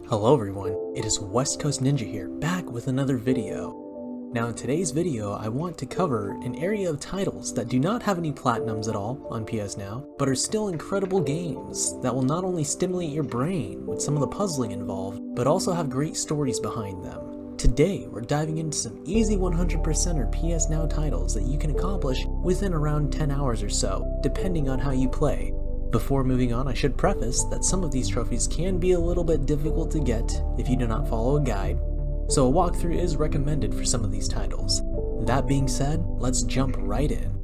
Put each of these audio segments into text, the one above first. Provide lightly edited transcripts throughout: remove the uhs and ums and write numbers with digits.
Hello everyone, it is West Coast Ninja here, back with another video. Now in today's video, I want to cover an area of titles that do not have any platinums at all on PSNow, but are still incredible games that will not only stimulate your brain with some of the puzzling involved, but also have great stories behind them. Today, we're diving into some easy 100%er PSNow titles that you can accomplish within around 10 hours or so, depending on how you play. Before moving on, I should preface that some of these trophies can be a little bit difficult to get if you do not follow a guide, so a walkthrough is recommended for some of these titles. That being said, let's jump right in.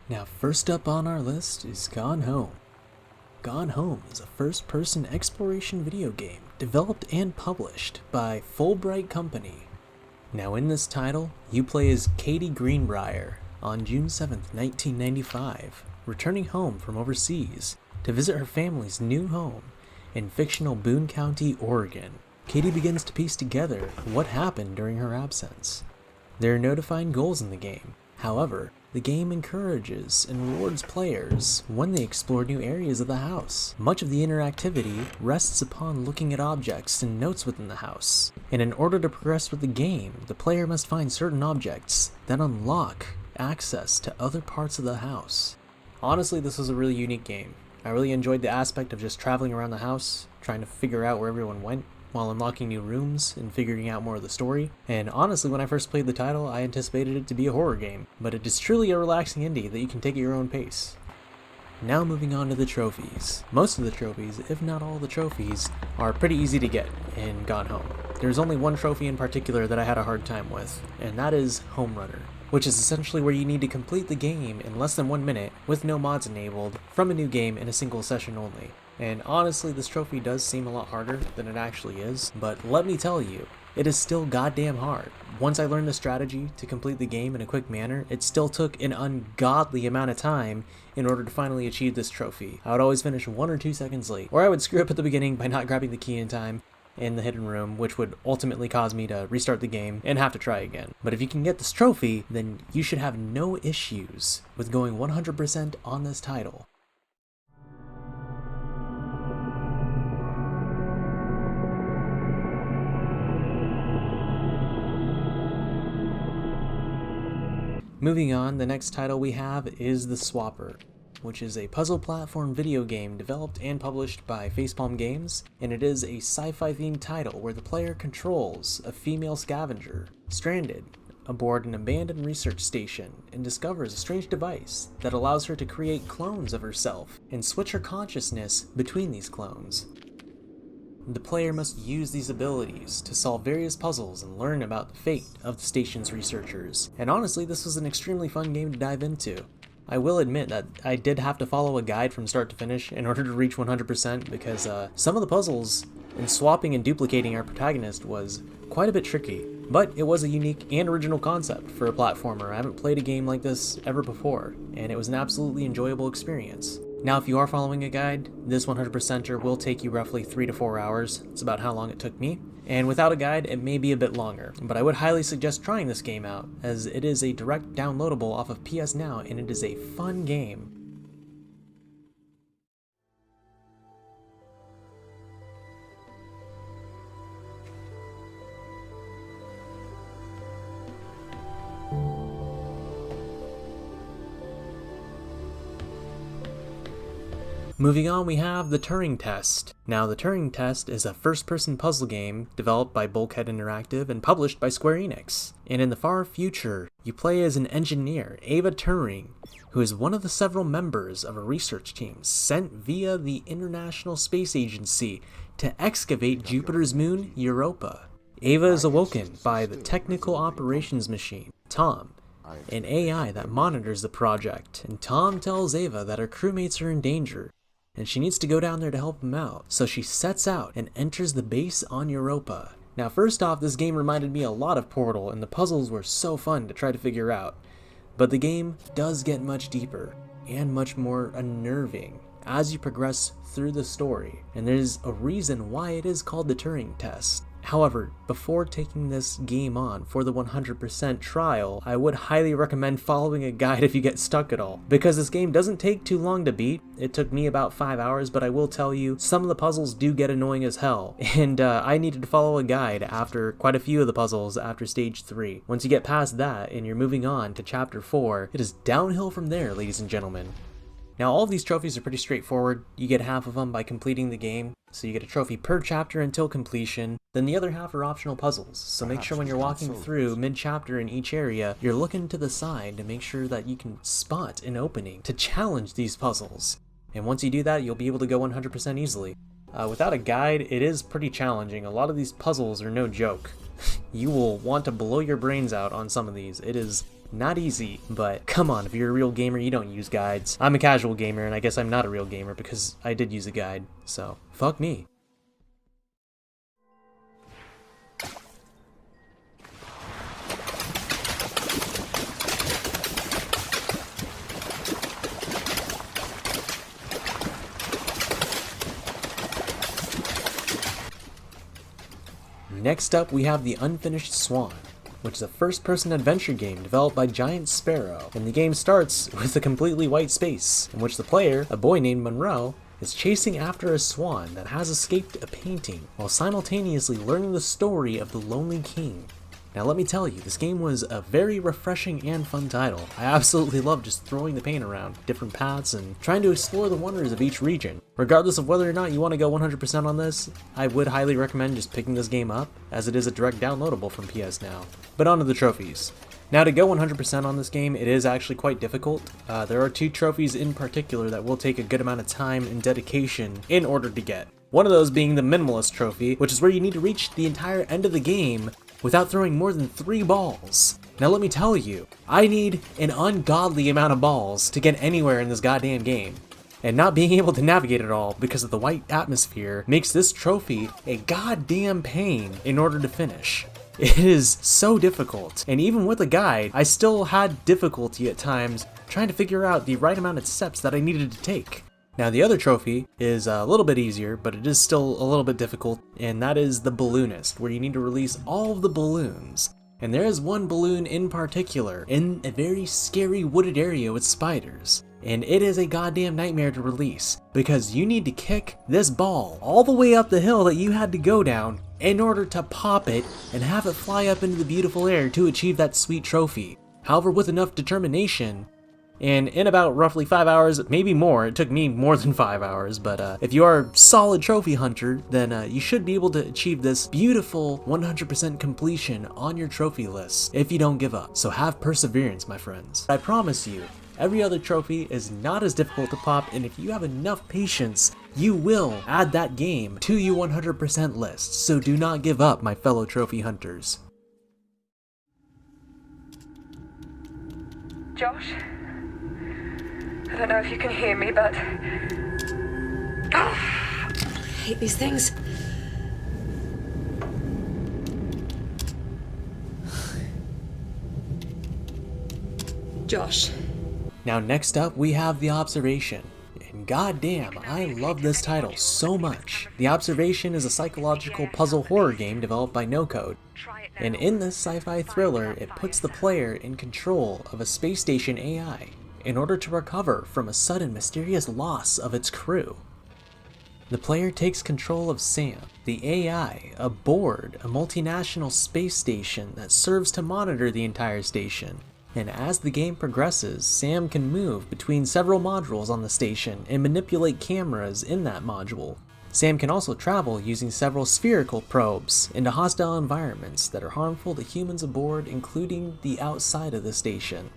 Now first up on our list is Gone Home. Gone Home is a first-person exploration video game developed and published by Fulbright Company. Now in this title, you play as Katie Greenbrier on June 7th, 1995, returning home from overseas to visit her family's new home in fictional Boone County, Oregon. Katie begins to piece together what happened during her absence. There are no defined goals in the game. However, the game encourages and rewards players when they explore new areas of the house. Much of the interactivity rests upon looking at objects and notes within the house, and in order to progress with the game, the player must find certain objects that unlock access to other parts of the house. Honestly, this was a really unique game. I really enjoyed the aspect of just traveling around the house, trying to figure out where everyone went, while unlocking new rooms and figuring out more of the story. And honestly, when I first played the title, I anticipated it to be a horror game, but it is truly a relaxing indie that you can take at your own pace. Now moving on to the trophies. Most of the trophies, if not all the trophies, are pretty easy to get in Gone Home. There's only one trophy in particular that I had a hard time with, and that is Home Runner, which is essentially where you need to complete the game in less than 1 minute with no mods enabled from a new game in a single session only. And honestly, this trophy does seem a lot harder than it actually is, but let me tell you, it is still goddamn hard. Once I learned the strategy to complete the game in a quick manner, it still took an ungodly amount of time in order to finally achieve this trophy. I would always finish 1 or 2 seconds late, or I would screw up at the beginning by not grabbing the key in time in the hidden room, which would ultimately cause me to restart the game and have to try again. But if you can get this trophy, then you should have no issues with going 100% on this title. Moving on, the next title we have is The Swapper, which is a puzzle platform video game developed and published by Facepalm Games, and it is a sci-fi themed title where the player controls a female scavenger stranded aboard an abandoned research station and discovers a strange device that allows her to create clones of herself and switch her consciousness between these clones. The player must use these abilities to solve various puzzles and learn about the fate of the station's researchers. And honestly, this was an extremely fun game to dive into. I will admit that I did have to follow a guide from start to finish in order to reach 100% because some of the puzzles in swapping and duplicating our protagonist was quite a bit tricky. But it was a unique and original concept for a platformer. I haven't played a game like this ever before, and it was an absolutely enjoyable experience. Now, if you are following a guide, this 100%er will take you roughly 3 to 4 hours. It's about how long it took me. And without a guide, it may be a bit longer. But I would highly suggest trying this game out, as it is a direct downloadable off of PSNow, and it is a fun game. Moving on, we have the Turing Test. Now, the Turing Test is a first-person puzzle game developed by Bulkhead Interactive and published by Square Enix. And in the far future, you play as an engineer, Ava Turing, who is one of the several members of a research team sent via the International Space Agency to excavate Jupiter's moon, Europa. Ava is awoken by the Technical Operations Machine, Tom, an AI that monitors the project, and Tom tells Ava that her crewmates are in danger, and she needs to go down there to help him out. So she sets out and enters the base on Europa. Now first off, this game reminded me a lot of Portal, and the puzzles were so fun to try to figure out. But the game does get much deeper and much more unnerving as you progress through the story, and there's a reason why it is called the Turing Test. However, before taking this game on for the 100% trial, I would highly recommend following a guide if you get stuck at all, because this game doesn't take too long to beat. It took me about 5 hours, but I will tell you, some of the puzzles do get annoying as hell, and I needed to follow a guide after quite a few of the puzzles after stage 3. Once you get past that and you're moving on to chapter 4, it is downhill from there, ladies and gentlemen. Now, all of these trophies are pretty straightforward. You get half of them by completing the game, so you get a trophy per chapter until completion. Then the other half are optional puzzles, so make sure when you're walking through mid-chapter in each area, you're looking to the side to make sure that you can spot an opening to challenge these puzzles. And once you do that, you'll be able to go 100% easily. Without a guide, it is pretty challenging. A lot of these puzzles are no joke. You will want to blow your brains out on some of these. It is not easy, but come on, if you're a real gamer, you don't use guides. I'm a casual gamer, and I guess I'm not a real gamer because I did use a guide, so fuck me. Next up, we have the Unfinished Swan, which is a first-person adventure game developed by Giant Sparrow, and the game starts with a completely white space, in which the player, a boy named Monroe, is chasing after a swan that has escaped a painting, while simultaneously learning the story of the Lonely King. Now let me tell you, this game was a very refreshing and fun title. I absolutely love just throwing the paint around different paths and trying to explore the wonders of each region. Regardless of whether or not you want to go 100% on this, I would highly recommend just picking this game up, as it is a direct downloadable from PSNow. But on to the trophies. Now to go 100% on this game, it is actually quite difficult. There are 2 trophies in particular that will take a good amount of time and dedication in order to get. One of those being the Minimalist Trophy, which is where you need to reach the entire end of the game without throwing more than 3 balls. Now let me tell you, I need an ungodly amount of balls to get anywhere in this goddamn game. And not being able to navigate it all because of the white atmosphere makes this trophy a goddamn pain in order to finish. It is so difficult, and even with a guide, I still had difficulty at times trying to figure out the right amount of steps that I needed to take. Now the other trophy is a little bit easier, but it is still a little bit difficult, and that is the Balloonist, where you need to release all of the balloons. And there is one balloon in particular, in a very scary wooded area with spiders. And it is a goddamn nightmare to release, because you need to kick this ball all the way up the hill that you had to go down in order to pop it and have it fly up into the beautiful air to achieve that sweet trophy. However, with enough determination, and in about roughly 5 hours, maybe more, it took me more than 5 hours, but if you are a solid trophy hunter, then you should be able to achieve this beautiful 100% completion on your trophy list if you don't give up. So have perseverance, my friends. I promise you, every other trophy is not as difficult to pop, and if you have enough patience, you will add that game to your 100% list. So do not give up, my fellow trophy hunters. Josh? I don't know if you can hear me, but... Oh, I hate these things. Josh. Now next up, we have The Observation. And goddamn, I love this title so much. The Observation is a psychological puzzle horror game developed by No Code. And in this sci-fi thriller, it puts the player in control of a space station AI in order to recover from a sudden mysterious loss of its crew. The player takes control of Sam, the AI, aboard a multinational space station that serves to monitor the entire station. And as the game progresses, Sam can move between several modules on the station and manipulate cameras in that module. Sam can also travel using several spherical probes into hostile environments that are harmful to humans aboard, including the outside of the station.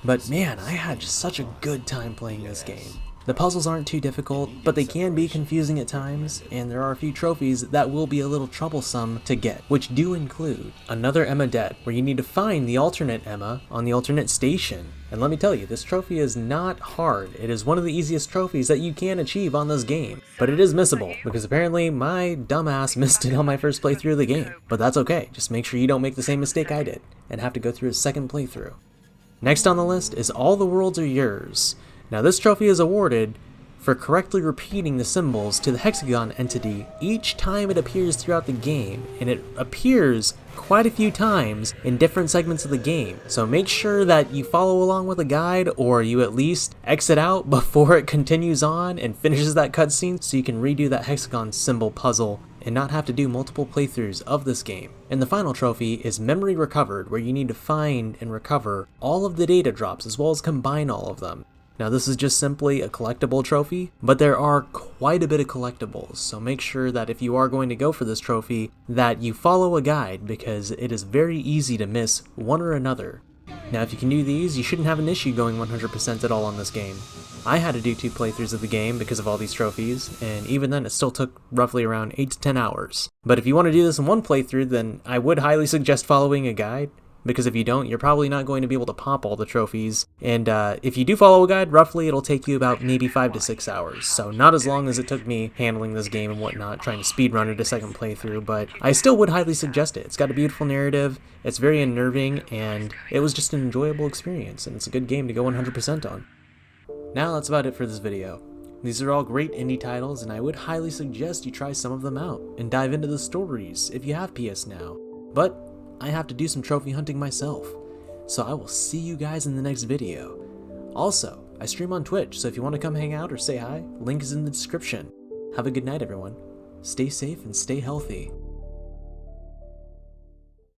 But man, I had just such a good time playing this game. The puzzles aren't too difficult, but they can be confusing at times, and there are a few trophies that will be a little troublesome to get, which do include Another Emma Dead, where you need to find the alternate Emma on the alternate station. And let me tell you, this trophy is not hard. It is one of the easiest trophies that you can achieve on this game, but it is missable, because apparently my dumbass missed it on my first playthrough of the game. But that's okay, just make sure you don't make the same mistake I did, and have to go through a second playthrough. Next on the list is All the Worlds Are Yours. Now this trophy is awarded for correctly repeating the symbols to the hexagon entity each time it appears throughout the game, and it appears quite a few times in different segments of the game. So make sure that you follow along with a guide, or you at least exit out before it continues on and finishes that cutscene so you can redo that hexagon symbol puzzle and not have to do multiple playthroughs of this game. And the final trophy is Memory Recovered, where you need to find and recover all of the data drops as well as combine all of them. Now this is just simply a collectible trophy, but there are quite a bit of collectibles, so make sure that if you are going to go for this trophy, that you follow a guide, because it is very easy to miss one or another. Now if you can do these, you shouldn't have an issue going 100% at all on this game. I had to do 2 playthroughs of the game because of all these trophies, and even then it still took roughly around 8 to 10 hours. But if you want to do this in one playthrough, then I would highly suggest following a guide, because if you don't, you're probably not going to be able to pop all the trophies. And if you do follow a guide, roughly it'll take you about maybe 5 to 6 hours. So not as long as it took me handling this game and whatnot, trying to speedrun it a second playthrough, but I still would highly suggest it. It's got a beautiful narrative, it's very unnerving, and it was just an enjoyable experience, and it's a good game to go 100% on. Now that's about it for this video. These are all great indie titles, and I would highly suggest you try some of them out and dive into the stories if you have PSNow. But I have to do some trophy hunting myself, so I will see you guys in the next video. Also, I stream on Twitch, so if you want to come hang out or say hi, link is in the description. Have a good night, everyone. Stay safe and stay healthy.